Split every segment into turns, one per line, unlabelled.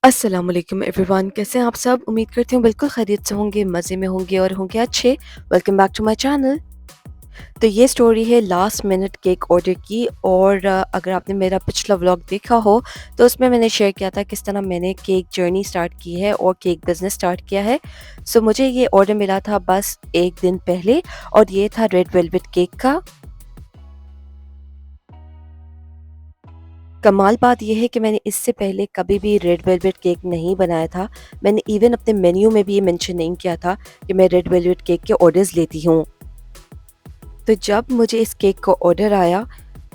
अस्सलाम वालेकुम एवरीवन, कैसे हैं आप सब? उम्मीद करती हूँ बिल्कुल खैरियत से होंगे, मज़े में होंगे और होंगे अच्छे। Welcome back to my channel. तो ये स्टोरी है लास्ट मिनट केक ऑर्डर की और अगर आपने मेरा पिछला व्लॉग देखा हो तो उसमें मैंने शेयर किया था किस तरह मैंने केक जर्नी स्टार्ट की है और केक बिज़नेस स्टार्ट किया है। सो मुझे ये ऑर्डर मिला था बस 1 दिन पहले और ये था रेड वेलवेट केक का। कमाल बात ये है कि मैंने इससे पहले कभी भी रेड वेलवेट केक नहीं बनाया था। मैंने इवन अपने मेन्यू में भी ये मेंशन नहीं किया था कि मैं रेड वेलवेट केक के ऑर्डर्स लेती हूँ। तो जब मुझे इस केक का ऑर्डर आया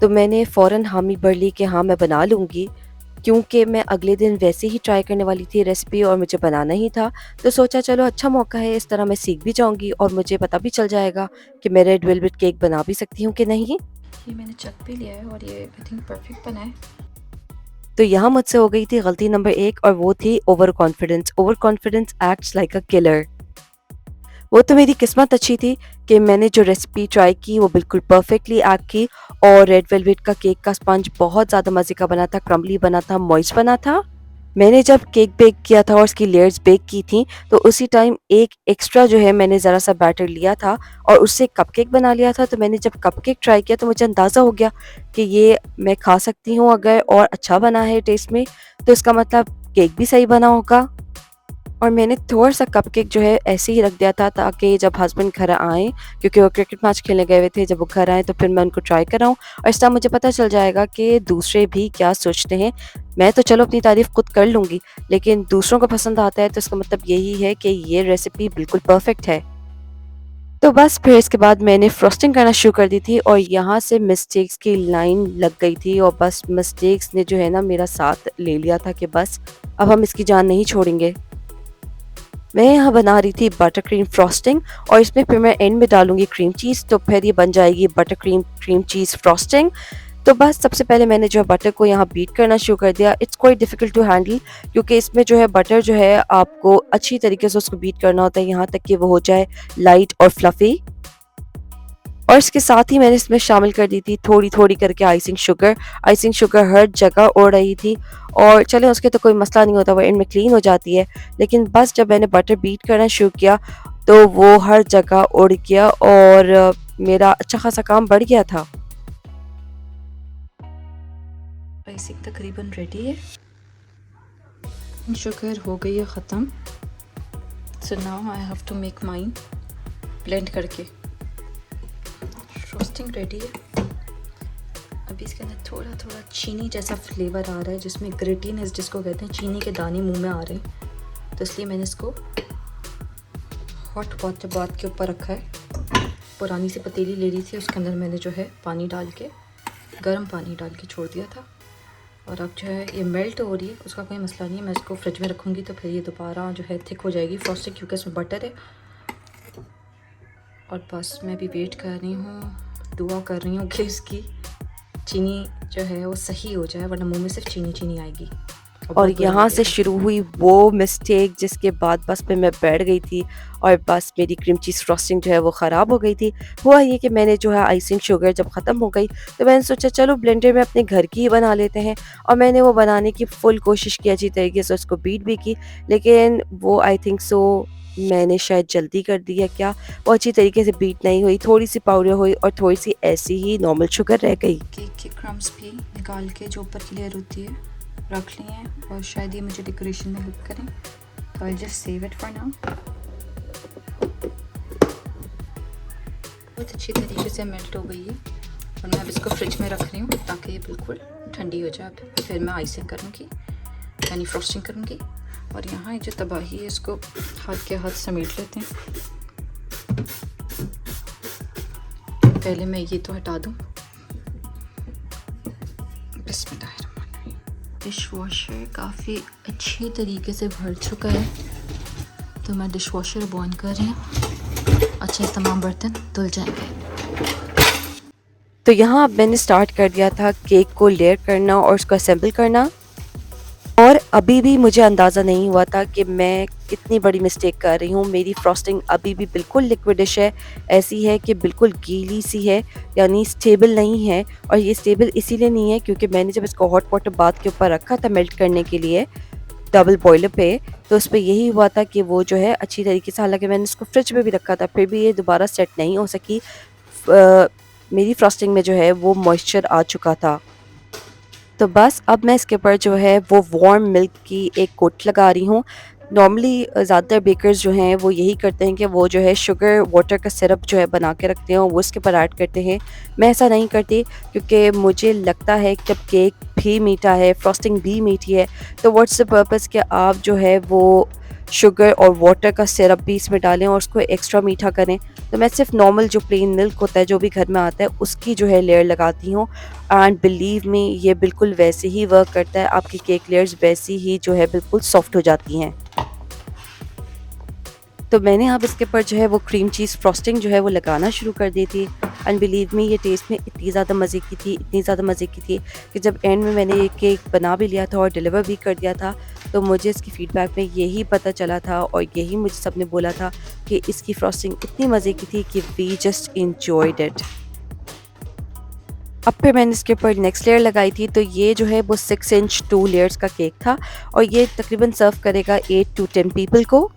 तो मैंने फ़ौरन हामी भर ली कि हाँ, मैं बना लूँगी। क्योंकि मैं अगले दिन वैसे ही ट्राई करने वाली थी रेसिपी और मुझे बनाना ही था, तो सोचा चलो अच्छा मौका है, इस तरह मैं सीख भी जाऊँगी और मुझे पता भी चल जाएगा कि मैं रेड वेलवेट केक बना भी सकती हूँ कि नहीं।
ये मैंने चख भी लिया है और ये आई थिंक परफेक्ट बना है।
तो यहाँ मुझसे हो गई थी गलती नंबर 1 और वो थी over confidence. Over confidence acts like a killer. वो तो मेरी किस्मत अच्छी थी कि मैंने जो रेसिपी ट्राई की वो बिल्कुल परफेक्टली एक्ट की और रेड वेलवेट का केक का स्पंज बहुत ज़्यादा मज़े का बना था, क्रम्बली बना था, मॉइस्ट बना था। मैंने जब केक बेक किया था और उसकी लेयर्स बेक की थी तो उसी टाइम एक एक्स्ट्रा जो है मैंने ज़रा सा बैटर लिया था और उससे कपकेक बना लिया था। तो मैंने जब कपकेक ट्राई किया तो मुझे अंदाज़ा हो गया कि ये मैं खा सकती हूँ अगर और अच्छा बना है टेस्ट में, तो इसका मतलब केक भी सही बना होगा। और मैंने थोड़ा-सा कपकेक जो है ऐसे ही रख दिया था ताकि जब हस्बैंड घर आएँ, क्योंकि वो क्रिकेट मैच खेलने गए हुए थे, जब वो घर आएँ तो फिर मैं उनको ट्राई कराऊँ और इस तरह मुझे पता चल जाएगा कि दूसरे भी क्या सोचते हैं। मैं तो चलो अपनी तारीफ़ खुद कर लूँगी, लेकिन दूसरों को पसंद आता है तो इसका मतलब यही है कि ये रेसिपी बिल्कुल परफेक्ट है। तो बस फिर इसके बाद मैंने फ्रॉस्टिंग करना शुरू कर दी थी और यहाँ से मिस्टेक्स की लाइन लग गई थी और बस मिस्टेक्स ने जो है ना मेरा साथ ले लिया था कि बस अब हम इसकी जान नहीं छोड़ेंगे। मैं यहाँ बना रही थी बटर क्रीम फ्रॉस्टिंग और इसमें फिर मैं एंड में डालूँगी क्रीम चीज़, तो फिर ये बन जाएगी butter cream cream cheese frosting. तो बस सबसे पहले मैंने जो है बटर को यहाँ बीट करना शुरू कर दिया। It's quite difficult to handle क्योंकि इसमें जो है बटर जो है आपको अच्छी तरीके से उसको बीट करना होता है यहाँ तक कि वो हो जाए लाइट और फ्लफ़ी। और इसके साथ ही मैंने इसमें शामिल कर दी थी थोड़ी-थोड़ी करके आइसिंग शुगर। आइसिंग शुगर हर जगह उड़ रही थी और चलें उसके तो कोई मसला नहीं होता, वो एंड में क्लीन हो जाती है। लेकिन बस जब मैंने बटर बीट करना शुरू किया तो वो हर जगह उड़ गया और मेरा अच्छा खासा काम बढ़ गया था।
आइसिंग तकरीबन रेडी है, शुगर हो गई है ख़त्म। So now I have to make mine blend करके। फ्रॉस्टिंग रेडी है। अभी इसके अंदर थोड़ा थोड़ा चीनी जैसा फ्लेवर आ रहा है जिसमें ग्रेटीनेस जिसको कहते हैं, चीनी के दाने मुंह में आ रहे हैं, तो इसलिए मैंने इसको हॉट वाटर बाथ के ऊपर रखा है। पुरानी सी पतीली ले ली थी, उसके अंदर मैंने जो है पानी डाल के, गर्म पानी डाल के छोड़ दिया था और अब जो है ये मेल्ट हो रही है। उसका कोई मसला नहीं है, मैं इसको फ्रिज में रखूँगी तो फिर ये दोबारा जो है थिक हो जाएगी फ्रॉस्टिंग, क्योंकि इसमें बटर है। और बस मैं भी वेट कर रही हूँ, दुआ कर रही हूँ कि इसकी चीनी जो है वो सही हो जाए, वरना मुंह में सिर्फ चीनी चीनी आएगी
और यहाँ से शुरू हुई वो मिस्टेक जिसके बाद बस फिर मैं बैठ गई थी और बस मेरी क्रीम चीज़ फ्रॉस्टिंग जो है वो ख़राब हो गई थी। हुआ ये कि मैंने जो है आइसिंग शुगर जब ख़त्म हो गई तो मैंने सोचा चलो ब्लेंडर में अपने घर की ही बना लेते हैं और मैंने वो बनाने की फुल कोशिश की, अच्छी तरीके से उसको बीट भी की, लेकिन वो आई थिंक सो मैंने शायद जल्दी कर दी है क्या, वो अच्छी तरीके से बीट नहीं हुई, थोड़ी सी पाउडर हुई और थोड़ी सी ऐसी ही नॉर्मल शुगर रह गई।
केक के क्रम्स भी निकाल के जो ऊपर की लेयर होती है रख ली हैं और शायद ये मुझे डेकोरेशन में हेल्प करें, तो I just save it for now. बहुत अच्छी तरीके से मेल्ट हो गई है और मैं अब इसको फ्रिज में रख रही हूँ ताकि ये बिल्कुल ठंडी हो जाए। फिर मैं आइसिंग करूँगी, यानी फ्रॉस्टिंग करूँगी। और यहाँ जो तबाही है इसको हाथ के हाथ समेट लेते हैं। पहले मैं ये तो हटा दूँ। बिस्मिल्लाहिर्रहमानिर्रहीम। डिश वॉशर काफ़ी अच्छी तरीके से भर चुका है, तो मैं डिश वॉशर बॉन कर रही हूँ, अच्छे तमाम बर्तन धुल जाएंगे।
तो यहाँ अब मैंने स्टार्ट कर दिया था केक को लेयर करना और उसको असेंबल करना और अभी भी मुझे अंदाज़ा नहीं हुआ था कि मैं कितनी बड़ी मिस्टेक कर रही हूँ। मेरी फ्रॉस्टिंग अभी भी बिल्कुल लिक्विडिश है, ऐसी है कि बिल्कुल गीली सी है, यानी स्टेबल नहीं है। और ये स्टेबल इसीलिए नहीं है क्योंकि मैंने जब इसको हॉट वाटर बाथ के ऊपर रखा था मेल्ट करने के लिए डबल बॉयलर पे, तो उस पे यही हुआ था कि वो जो है अच्छी तरीके से, हालाँकि मैंने इसको फ्रिज में भी रखा था, फिर भी ये दोबारा सेट नहीं हो सकी। मेरी फ्रॉस्टिंग में जो है वो मॉइस्चर आ चुका था। तो बस अब मैं इसके ऊपर जो है वो वार्म मिल्क की एक कोट लगा रही हूँ। नॉर्मली ज़्यादातर बेकर्स जो हैं वो यही करते हैं कि वो जो है शुगर वाटर का सिरप जो है बना के रखते हैं और वो इसके ऊपर ऐड करते हैं। मैं ऐसा नहीं करती, क्योंकि मुझे लगता है कि जब केक भी मीठा है, फ्रॉस्टिंग भी मीठी है, तो व्हाट्स द पर्पज़ कि आप जो है वो शुगर और वाटर का सिरप भी इसमें डालें और उसको एक्स्ट्रा मीठा करें। तो मैं सिर्फ नॉर्मल जो प्लेन मिल्क होता है जो भी घर में आता है उसकी जो है लेयर लगाती हूँ, एंड बिलीव मी ये बिल्कुल वैसे ही वर्क करता है। आपकी केक लेयर्स वैसी ही जो है बिल्कुल सॉफ्ट हो जाती हैं। तो मैंने अब इसके ऊपर जो है वो क्रीम चीज़ फ्रॉस्टिंग जो है वो लगाना शुरू कर दी थी, एंड बिलीव मी ये टेस्ट में इतनी ज़्यादा मज़े की थी, इतनी ज़्यादा मज़े की थी कि जब एंड में मैंने ये केक बना भी लिया था और डिलीवर भी कर दिया था, तो मुझे इसकी फ़ीडबैक में यही पता चला था और यही मुझे सबने बोला था कि इसकी फ्रॉस्टिंग इतनी मज़े की थी कि वी जस्ट एन्जॉयड इट। अब फिर मैंने इसके ऊपर नेक्स्ट लेयर लगाई थी, तो ये जो है वो 6 इंच 2 लेयर्स का केक था और ये तकरीबन सर्व करेगा 8 टू 10 पीपल को।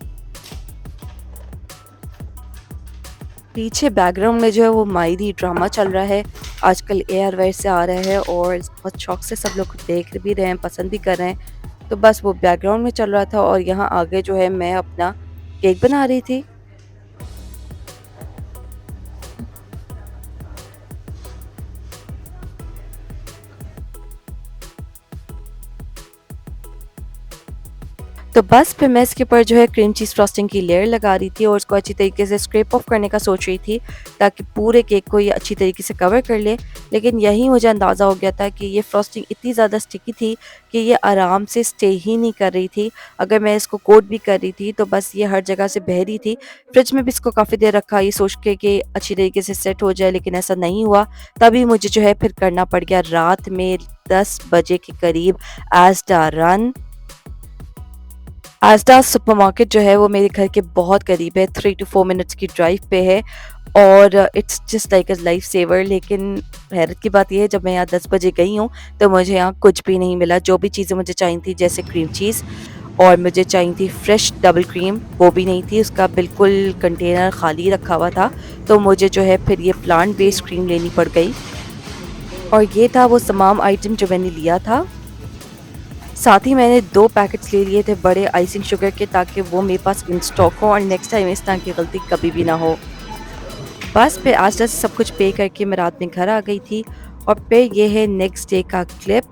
पीछे बैकग्राउंड में जो है वो मायरी ड्रामा चल रहा है, आजकल एयर वेयर से आ रहा है और बहुत शौक से सब लोग देख भी रहे हैं, पसंद भी कर रहे हैं। तो बस वो बैकग्राउंड में चल रहा था और यहाँ आगे जो है मैं अपना केक बना रही थी। तो बस फिर मैं इसके ऊपर जो है क्रीम चीज़ फ्रॉस्टिंग की लेयर लगा रही थी और उसको अच्छी तरीके से स्क्रैप ऑफ करने का सोच रही थी, ताकि पूरे केक को ये अच्छी तरीके से कवर कर ले। लेकिन यही मुझे अंदाज़ा हो गया था कि ये फ्रॉस्टिंग इतनी ज़्यादा स्टिकी थी कि ये आराम से स्टे ही नहीं कर रही थी। अगर मैं इसको कोट भी कर रही थी तो बस ये हर जगह से बह रही थी। फ्रिज में भी इसको काफ़ी देर रखा ये सोच के कि अच्छी तरीके से सेट हो जाए, लेकिन ऐसा नहीं हुआ। तभी मुझे जो है फिर करना पड़ गया रात में 10 बजे के करीब एज़ रन। आसदास सुपरमार्केट जो है वो मेरे घर के बहुत करीब है, 3 टू 4 मिनट्स की ड्राइव पे है और it's just like a life saver. लेकिन हैरत की बात ये है, जब मैं यहाँ 10 बजे गई हूँ तो मुझे यहाँ कुछ भी नहीं मिला। जो भी चीज़ें मुझे चाहिए थी, जैसे क्रीम चीज़ और मुझे चाहिए थी फ्रेश डबल क्रीम, वो भी नहीं थी, उसका बिल्कुल कंटेनर खाली रखा हुआ था। तो मुझे जो है फिर ये प्लांट बेस्ड क्रीम लेनी पड़ गई और ये था वो तमाम आइटम जो मैंने लिया था। साथ ही मैंने 2 पैकेट्स ले लिए थे बड़े आइसिंग शुगर के, ताकि वो मेरे पास इन स्टॉक हो और नेक्स्ट टाइम इस तरह की गलती कभी भी ना हो। बस फिर आस्ते आस्ते सब कुछ पे करके मैं रात में घर आ गई थी और फिर ये है नेक्स्ट डे का क्लिप,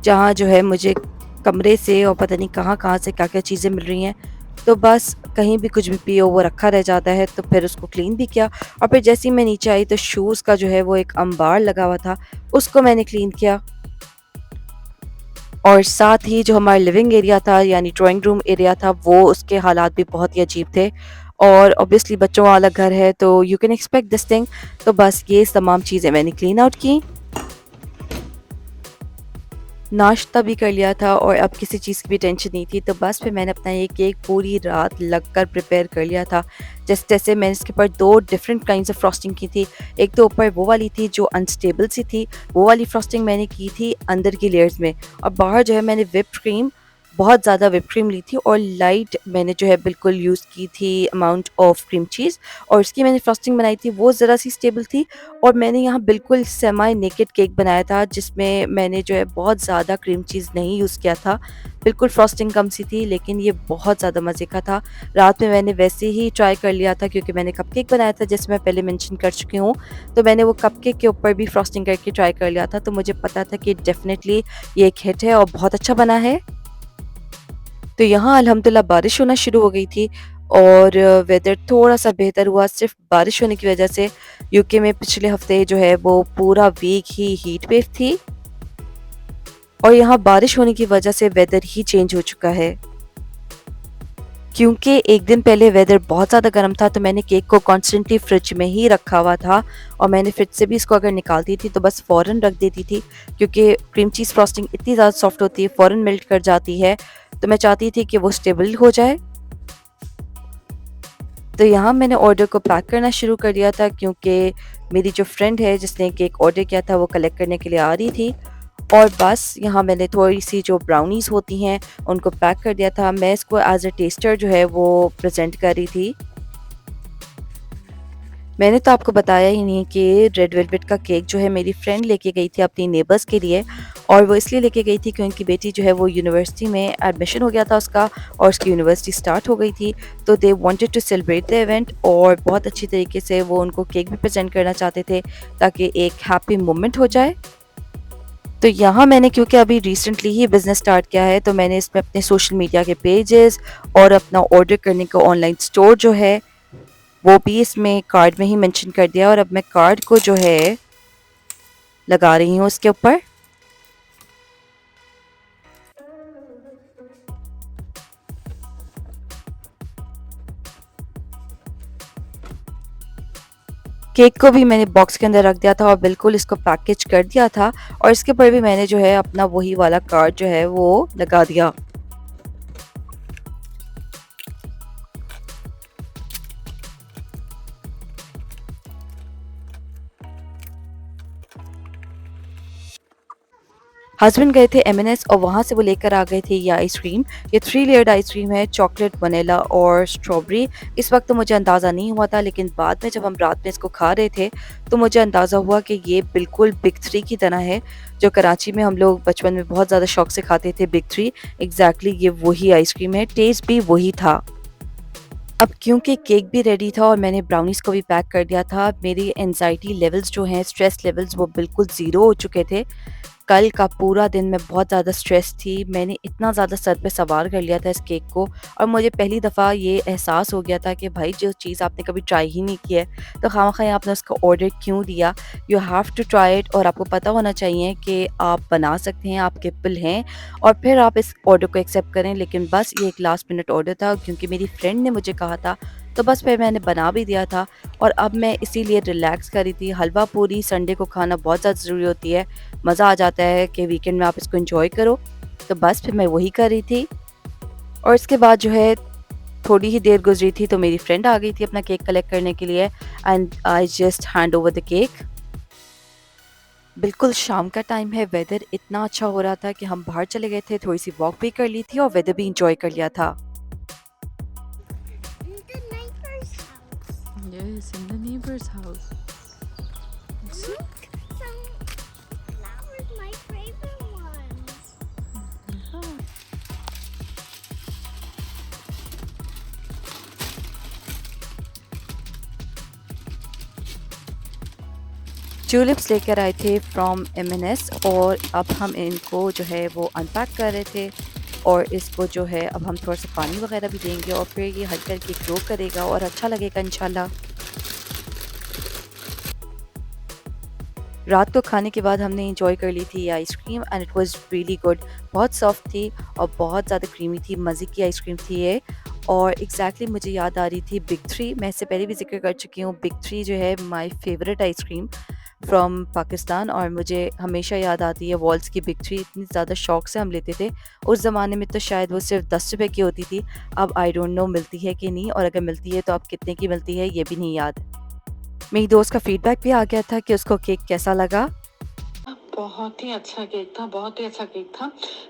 जहाँ जो है मुझे कमरे से और पता नहीं कहाँ-कहाँ से क्या-क्या चीज़ें मिल रही हैं। तो बस कहीं भी कुछ भी पियो वो रखा रह जाता है, तो फिर उसको क्लीन भी किया और फिर जैसे ही मैं नीचे आई तो शूज़ का जो है वो एक अंबार लगा हुआ था, उसको मैंने क्लीन किया। और साथ ही जो हमारा लिविंग एरिया था यानी ड्राइंग रूम एरिया था, वो उसके हालात भी बहुत ही अजीब थे और ऑब्वियसली बच्चों वाला घर है तो you can expect this thing. तो बस ये तमाम चीज़ें मैंने क्लीन आउट की, नाश्ता भी कर लिया था और अब किसी चीज़ की भी टेंशन नहीं थी। तो बस फिर मैंने अपना ये केक पूरी रात लगकर प्रिपेयर कर लिया था। जैसे जैसे मैंने इसके ऊपर 2 डिफरेंट काइंड्स ऑफ फ्रॉस्टिंग की थी। एक तो ऊपर वो वाली थी जो अनस्टेबल सी थी, वो वाली फ्रॉस्टिंग मैंने की थी अंदर की लेयर्स में और बाहर जो है मैंने व्हिप्ड क्रीम, बहुत ज़्यादा व्हिप्ड क्रीम ली थी और लाइट मैंने जो है बिल्कुल यूज़ की थी अमाउंट ऑफ क्रीम चीज़, और इसकी मैंने फ्रॉस्टिंग बनाई थी वो ज़रा सी स्टेबल थी। और मैंने यहाँ बिल्कुल सेमी नेकेड केक बनाया था, जिसमें मैंने जो है बहुत ज़्यादा क्रीम चीज़ नहीं यूज़ किया था, बिल्कुल फ्रॉस्टिंग कम सी थी, लेकिन ये बहुत ज़्यादा मज़े का था। रात में मैंने वैसे ही ट्राई कर लिया था क्योंकि मैंने कपकेक बनाया था जैसे मैं पहले मेंशन कर चुकी हूँ, तो मैंने वो कपकेक के ऊपर भी फ्रॉस्टिंग करके ट्राई कर लिया था, तो मुझे पता था कि डेफ़िनेटली ये एक हिट है और बहुत अच्छा बना है। तो यहाँ अल्हम्दुलिल्लाह बारिश होना शुरू हो गई थी और वेदर थोड़ा-सा बेहतर हुआ सिर्फ़ बारिश होने की वज़ह से। यूके में पिछले हफ़्ते जो है वो पूरा वीक ही हीट वेव थी और यहाँ बारिश होने की वज़ह से वेदर ही चेंज हो चुका है। क्योंकि एक दिन पहले वेदर बहुत ज़्यादा गर्म था, तो मैंने केक को कॉन्स्टेंटली फ्रिज में ही रखा हुआ था और मैंने फ्रिज से भी इसको अगर निकालती थी तो बस फ़ौरन रख देती थी, क्योंकि क्रीम चीज़ फ्रॉस्टिंग इतनी ज़्यादा सॉफ्ट होती है, फ़ौरन मेल्ट कर जाती है, तो मैं चाहती थी कि वो स्टेबल हो जाए। तो यहाँ मैंने ऑर्डर को पैक करना शुरू कर दिया था, क्योंकि मेरी जो फ्रेंड है जिसने केक ऑर्डर किया था वो कलेक्ट करने के लिए आ रही थी और बस यहाँ मैंने थोड़ी-सी जो ब्राउनीज़ होती हैं, उनको पैक कर दिया था। मैं इसको एज़ अ टेस्टर जो है वो प्रेज़ेंट कर रही थी। मैंने तो आपको बताया ही नहीं कि रेड वेलवेट का केक जो है मेरी फ्रेंड लेके गई थी अपनी नेबर्स के लिए, और वो इसलिए लेके गई थी क्योंकि उनकी बेटी जो है वो यूनिवर्सिटी में एडमिशन हो गया था उसका, और उसकी यूनिवर्सिटी स्टार्ट हो गई थी। तो they wanted to celebrate the event, और बहुत अच्छी तरीके से वो उनको केक भी प्रेज़ेंट करना चाहते थे ताकि एक हैप्पी मोमेंट हो जाए। तो यहाँ मैंने क्योंकि अभी रिसेंटली ही बिज़नेस स्टार्ट किया है, तो मैंने इसमें अपने सोशल मीडिया के पेजेस और अपना ऑर्डर करने का ऑनलाइन स्टोर जो है वो भी इसमें कार्ड में ही मेंशन कर दिया, और अब मैं कार्ड को जो है लगा रही हूँ उसके ऊपर। केक को भी मैंने बॉक्स के अंदर रख दिया था और बिल्कुल इसको पैकेज कर दिया था, और इसके ऊपर भी मैंने जो है अपना वही वाला कार्ड जो है वो लगा दिया। हस्बैंड गए थे एम&एस, और वहाँ से वो लेकर आ गए थे ये आइसक्रीम। ये 3 लेयर्ड आइसक्रीम है, चॉकलेट, वनीला और स्ट्रॉबेरी। इस वक्त तो मुझे अंदाज़ा नहीं हुआ था, लेकिन बाद में जब हम रात में इसको खा रहे थे तो मुझे अंदाज़ा हुआ कि ये बिल्कुल बिग 3 की तरह है, जो कराची में हम लोग बचपन में बहुत ज़्यादा शौक से खाते थे, बिग 3। एग्जैक्टली ये वही आइसक्रीम है, टेस्ट भी वही था। अब क्योंकि केक भी रेडी था और मैंने ब्राउनीज़ को भी पैक कर दिया था, मेरी एंग्ज़ायटी लेवल्स जो हैं, स्ट्रेस लेवल्स वो बिल्कुल ज़ीरो हो चुके थे। कल का पूरा दिन मैं बहुत ज़्यादा स्ट्रेस थी। मैंने इतना ज़्यादा सर पे सवार कर लिया था इस केक को, और मुझे पहली दफ़ा ये एहसास हो गया था कि भाई जो चीज़ आपने कभी ट्राई ही नहीं की है, तो खामख़ा आपने उसका ऑर्डर क्यों दिया? You have to try it, और आपको पता होना चाहिए कि आप बना सकते हैं, आप कैपेबल हैं, और फिर आप इस ऑर्डर को एक्सेप्ट करें। लेकिन बस ये एक लास्ट मिनट ऑर्डर था, क्योंकि मेरी फ्रेंड ने मुझे कहा था, तो बस फिर मैंने बना भी दिया था, और अब मैं इसीलिए रिलैक्स कर रही थी। हलवा पूरी संडे को खाना बहुत ज़्यादा ज़रूरी होती है। मज़ा आ जाता है कि वीकेंड में आप इसको एंजॉय करो। तो बस फिर मैं वही कर रही थी, और इसके बाद जो है थोड़ी ही देर गुजरी थी तो मेरी फ्रेंड आ गई थी अपना केक कलेक्ट करने के लिए, and I just hand over the cake. बिल्कुल शाम का टाइम है, वेदर इतना अच्छा हो रहा था कि हम बाहर चले गए थे, थोड़ी सी वॉक भी कर ली थी और वेदर भी इंजॉय कर लिया था।
The neighbor's house.
Yes, in the neighbor's house. See?
Look, some flowers, my favorite ones.
हाँ.
ट्यूलिप्स लेकर आए थे फ्रॉम एम&एस, और अब हम इनको जो है वो अनपैक कर रहे थे, और इसको जो है अब हम थोड़ा सा पानी वगैरह भी देंगे, और फिर ये हल्का हल्की ग्रो करेगा और अच्छा लगेगा इंशाल्लाह। रात को खाने के बाद हमने इंजॉय कर ली थी ये ice cream, and it was really good. बहुत सॉफ्ट थी और बहुत ज़्यादा क्रीमी थी, मज़े की आइसक्रीम थी ये। और एग्जैक्टली मुझे याद आ रही थी बिग 3। मैं इससे पहले भी जिक्र कर चुकी हूँ, बिग 3 जो है my favourite ice cream from Pakistan, और मुझे हमेशा याद आती है वॉल्स की बिग 3। इतनी ज़्यादा शौक से हम लेते थे। उस ज़माने में तो शायद वो सिर्फ 10 रुपए की होती थी, अब आई डोंट नो मिलती है कि नहीं, और अगर मिलती है तो अब कितने की मिलती है ये भी नहीं याद। मेरी दोस्त का फीडबैक भी आ गया था कि उसको केक कैसा लगा।
बहुत ही अच्छा केक था, बहुत ही अच्छा केक था।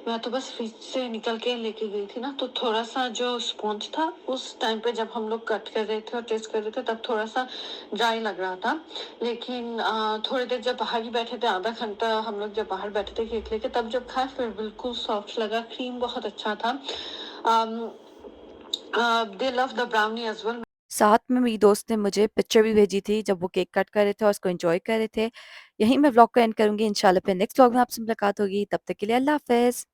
मैं तो बस फ्रिज से निकल के लेके गई थी ना, तो थोड़ा सा जो स्पॉन्ज था उस टाइम पे जब हम लोग कट कर रहे थे और टेस्ट कर रहे थे तब थोड़ा सा ड्राई लग रहा था। लेकिन थोड़ी देर जब बाहर ही बैठे थे, आधा घंटा हम लोग जब बाहर बैठे थे केक लेके, तब जब खाए फिर बिल्कुल सॉफ्ट लगा। क्रीम बहुत अच्छा था। They love the brownie as well.
साथ में मेरी दोस्त ने मुझे पिक्चर भी भेजी थी जब वो केक कट कर रहे थे और उसको एंजॉय कर रहे थे। यहीं मैं व्लॉग को एंड करूँगी, इंशाल्लाह फिर नेक्स्ट व्लॉग में आपसे मुलाकात होगी। तब तक के लिए अल्लाह हाफ़िज़।